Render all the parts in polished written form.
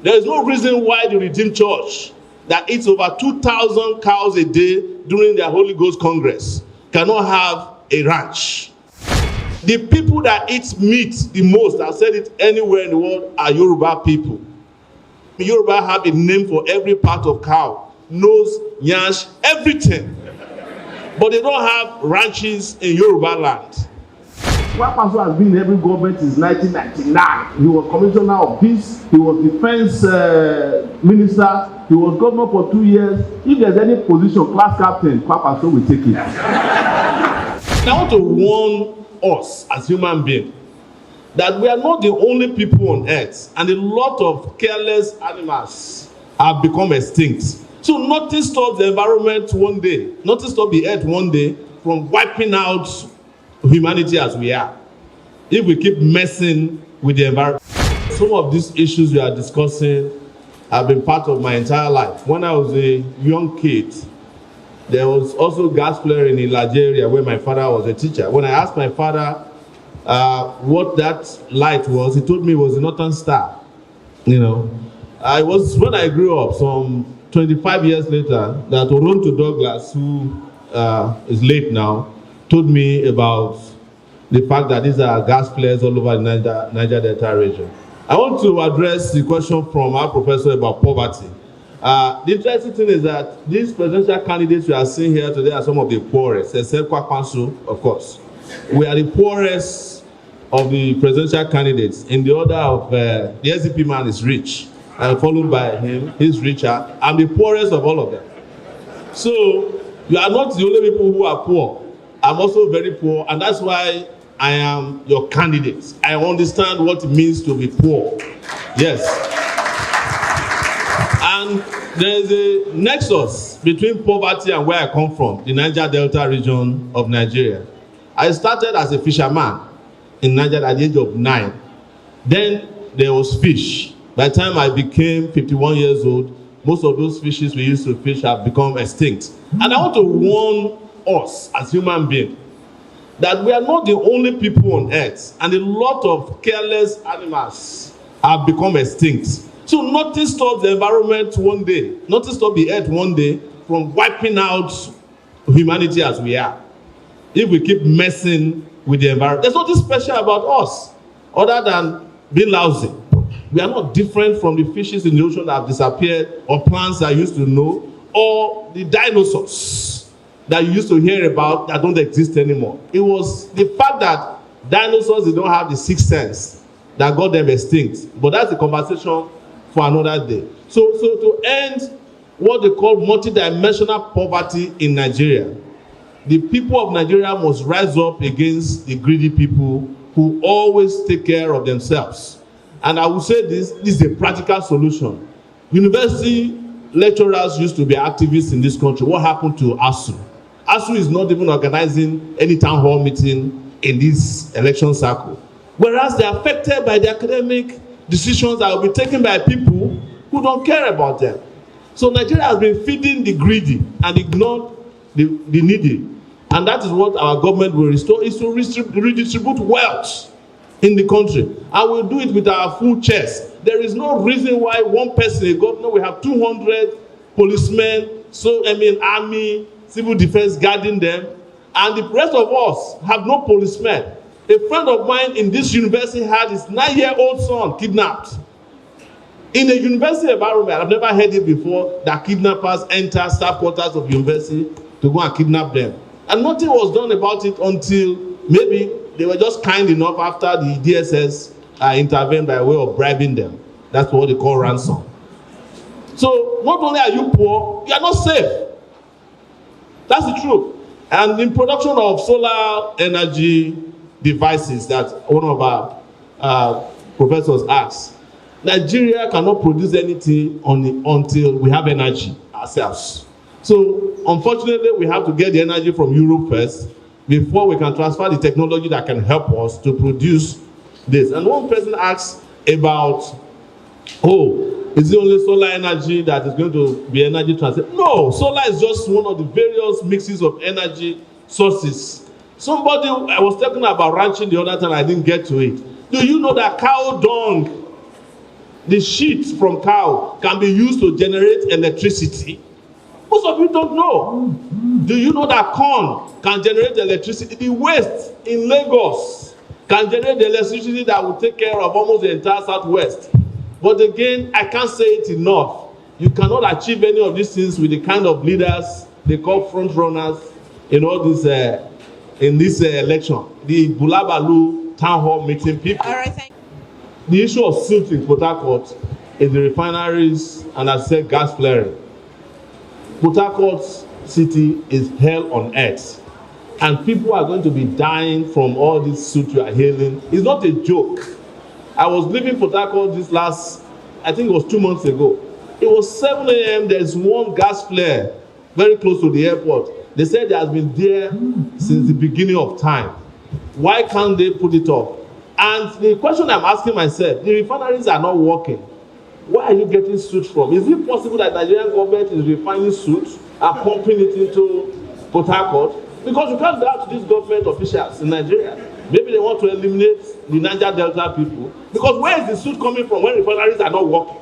There is no reason why the Redeemed Church that eats over 2,000 cows a day during their Holy Ghost Congress cannot have a ranch. The people that eat meat the most, I've said it anywhere in the world, are Yoruba people. Yoruba have a name for every part of cow, nose, nyash, everything. But they don't have ranches in Yoruba land. Kwankwaso has been in every government since 1999. He was commissioner of peace, he was defense minister, he was governor for 2 years. If there's any position, class captain, Kwankwaso will take it. I want to warn us as human beings that we are not the only people on earth, and a lot of careless animals have become extinct. So nothing stops the environment one day, nothing stops the earth one day from wiping out humanity as we are, if we keep messing with the environment. Some of these issues we are discussing have been part of my entire life. When I was a young kid, there was also gas flaring in Nigeria where my father was a teacher. When I asked my father what that light was, he told me it was a northern star. You know, I was when I grew up, some 25 years later, that Toronto Douglas, who is late now, told me about the fact that these are gas flares all over the Niger Delta region. I want to address the question from our professor about poverty. The interesting thing is that these presidential candidates we are seeing here today are some of the poorest, except Kwankwaso, of course. We are the poorest of the presidential candidates. In the order of the SDP man is rich, and followed by him, he's richer. I'm the poorest of all of them. So you are not the only people who are poor. I'm also very poor, and that's why I am your candidate. I understand what it means to be poor. Yes. And there is a nexus between poverty and where I come from, the Niger Delta region of Nigeria. I started as a fisherman in Niger at the age of 9. Then there was fish. By the time I became 51 years old, most of those fishes we used to fish have become extinct. And I want to warn us as human beings that we are not the only people on earth, and a lot of careless animals have become extinct. So nothing stops the environment one day, nothing stops the earth one day from wiping out humanity as we are, if we keep messing with the environment. There's nothing special about us other than being lousy. We are not different from the fishes in the ocean that have disappeared, or plants that I used to know, or the dinosaurs that you used to hear about that don't exist anymore. It was the fact that dinosaurs, they don't have the sixth sense that got them extinct. But that's a conversation for another day. So to end what they call multidimensional poverty in Nigeria, the people of Nigeria must rise up against the greedy people who always take care of themselves. And I will say this is a practical solution. University lecturers used to be activists in this country. What happened to ASU? ASU is not even organizing any town hall meeting in this election cycle. Whereas they are affected by the academic decisions that will be taken by people who don't care about them. So Nigeria has been feeding the greedy and ignored the needy. And that is what our government will restore, is to redistribute wealth in the country. And we'll do it with our full chest. There is no reason why one person, a governor, will have 200 policemen, army, civil defense guarding them, and the rest of us have no policemen. A friend of mine in this university had his 9-year-old son kidnapped. In a university environment, I've never heard it before, that kidnappers enter staff quarters of university to go and kidnap them. And nothing was done about it until maybe they were just kind enough after the DSS intervened by way of bribing them. That's what they call ransom. So not only are you poor, you are not safe. That's the truth. And in production of solar energy devices that one of our professors asked, Nigeria cannot produce anything until we have energy ourselves. So unfortunately, we have to get the energy from Europe first before we can transfer the technology that can help us to produce this. And one person asked about, is it only solar energy that is going to be energy transfer? No, solar is just one of the various mixes of energy sources. Somebody, I was talking about ranching the other time, I didn't get to it. Do you know that cow dung the shit from cow can be used to generate electricity? Most of you don't know. Do you know that corn can generate electricity? The waste in Lagos can generate the electricity that will take care of almost the entire southwest. But again, I can't say it enough. You cannot achieve any of these things with the kind of leaders they call front runners in all this in this election. The Bulabalu town hall meeting people. All right, thank you. The issue of silt in Port Harcourt is the refineries and, as I said, gas flaring. Port Harcourt city is hell on earth, and people are going to be dying from all this silt you are hailing. It's not a joke. I was leaving Port Harcourt this last, I think it was 2 months ago. It was 7 a.m. There's one gas flare very close to the airport. They said it has been there since the beginning of time. Why can't they put it off? And the question I'm asking myself, the refineries are not working. Where are you getting soot from? Is it possible that the Nigerian government is refining soot and pumping it into Port Harcourt? Because you can't doubt these government officials in Nigeria. Maybe they want to eliminate the Niger Delta people. Because where is the soot coming from when refineries are not working?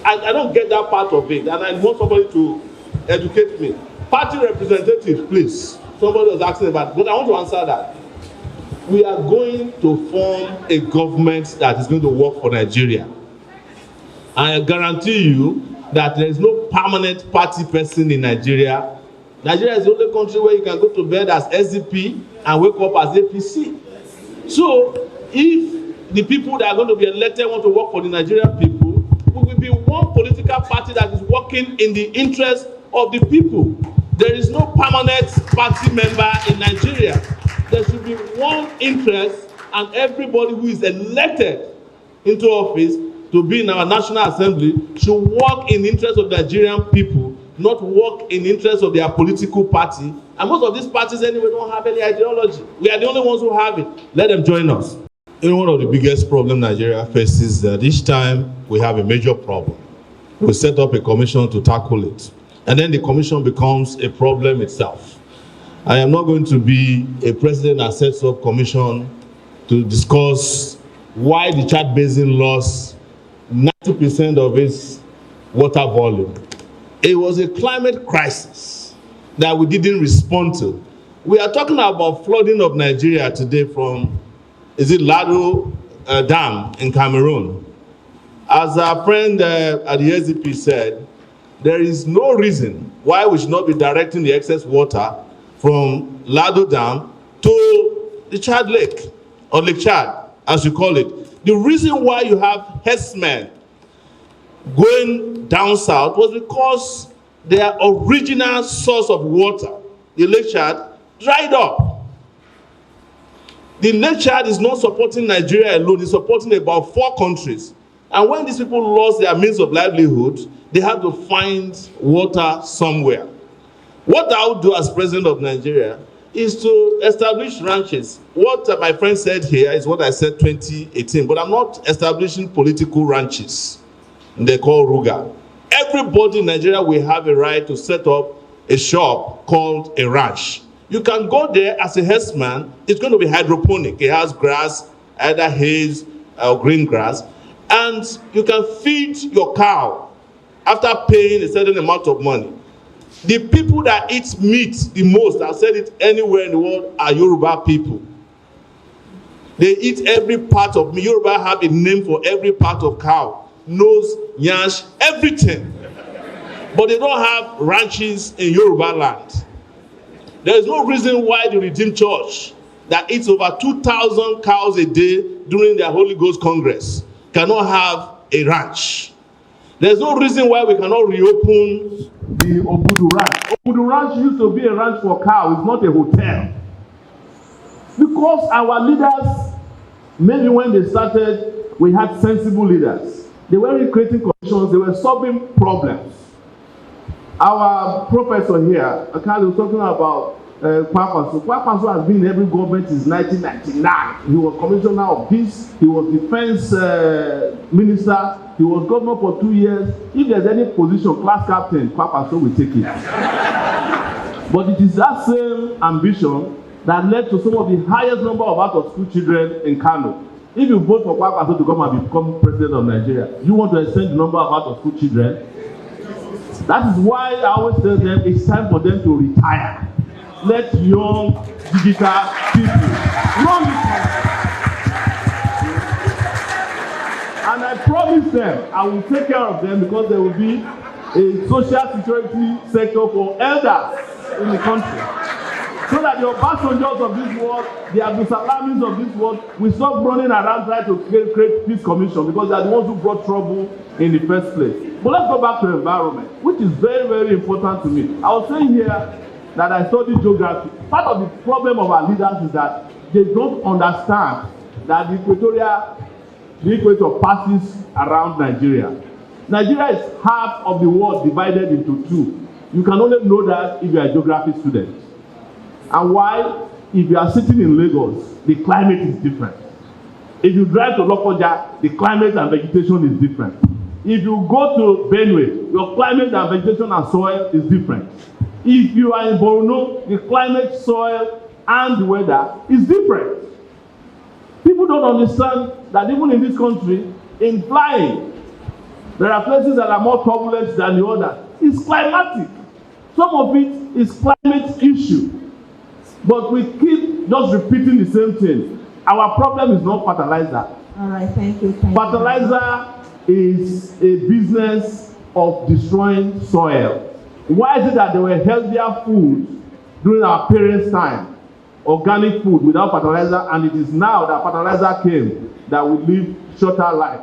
I don't get that part of it, and I want somebody to educate me. Party representative, please. Somebody was asking about it, but I want to answer that. We are going to form a government that is going to work for Nigeria. I guarantee you that there is no permanent party person in Nigeria. Nigeria is the only country where you can go to bed as SDP and wake up as APC. So, if the people that are going to be elected want to work for the Nigerian people, we will be one political party that is working in the interest of the people. There is no permanent party member in Nigeria. There should be one interest, and everybody who is elected into office to be in our National Assembly should work in the interest of the Nigerian people, not work in the interest of their political party. And most of these parties anyway don't have any ideology. We are the only ones who have it. Let them join us. You know, one of the biggest problems Nigeria faces is that each time we have a major problem, we set up a commission to tackle it. And then the commission becomes a problem itself. I am not going to be a president that sets up commission to discuss why the Chad Basin lost 90% of its water volume. It was a climate crisis that we didn't respond to. We are talking about flooding of Nigeria today from, is it Lado Dam in Cameroon? As our friend at the SDP said, there is no reason why we should not be directing the excess water from Lado Dam to the Chad Lake, or Lake Chad, as you call it. The reason why you have herdsmen going down south was because their original source of water, the Lake Chad, dried up. The Lake Chad is not supporting Nigeria alone, it's supporting about 4 countries. And when these people lost their means of livelihood, they had to find water somewhere. What I would do as president of Nigeria is to establish ranches. What my friend said here is what I said 2018, but I'm not establishing political ranches. They call Ruga. Everybody in Nigeria will have a right to set up a shop called a ranch. You can go there as a herdsman. It's going to be hydroponic. It has grass, either haze or green grass. And you can feed your cow after paying a certain amount of money. The people that eat meat the most, I've said it anywhere in the world, are Yoruba people. They eat every part of meat. Yoruba have a name for every part of cow. Nose, nyash, everything. But they don't have ranches in Yoruba land. There is no reason why the Redeemed Church that eats over 2,000 cows a day during their Holy Ghost Congress cannot have a ranch. There's no reason why we cannot reopen the Obudu Ranch. Obudu Ranch used to be a ranch for cows, it's not a hotel. Because our leaders, maybe when they started, we had sensible leaders. They weren't creating conditions, they were solving problems. Our professor here, Akali, was talking about Kwankwaso. Kwankwaso has been in every government since 1999. He was commissioner of peace, he was defense minister, he was governor for 2 years. If there's any position, class captain, Kwankwaso will take it. But it is that same ambition that led to some of the highest number of out-of-school children in Kano. If you vote for Kwankwaso to come and become president of Nigeria, you want to extend the number of out-of-school children? That is why I always tell them it's time for them to retire. Let young digital people run this country. And I promise them I will take care of them, because there will be a social security sector for elders in the country, so that the Obasanjos of this world, the Abdulsalamis of this world, will stop running around trying to create peace commission, because they are the ones who brought trouble in the first place. But let's go back to environment, which is very, very important to me. I was saying here that I studied geography. Part of the problem of our leaders is that they don't understand that the equator passes around Nigeria. Nigeria is half of the world divided into two. You can only know that if you are a geography student. And why? If you are sitting in Lagos, the climate is different. If you drive to Lokoja, the climate and vegetation is different. If you go to Benue, your climate and vegetation and soil is different. If you are in Borno, the climate, soil, and the weather is different. People don't understand that even in this country, in flying, there are places that are more turbulent than the others. It's climatic. Some of it is climate issue. But we keep just repeating the same thing. Our problem is not fertilizer. All right, thank you. Fertilizer is a business of destroying soil. Why is it that there were healthier foods during our parents' time? Organic food without fertilizer, and it is now that fertilizer came that we live shorter life.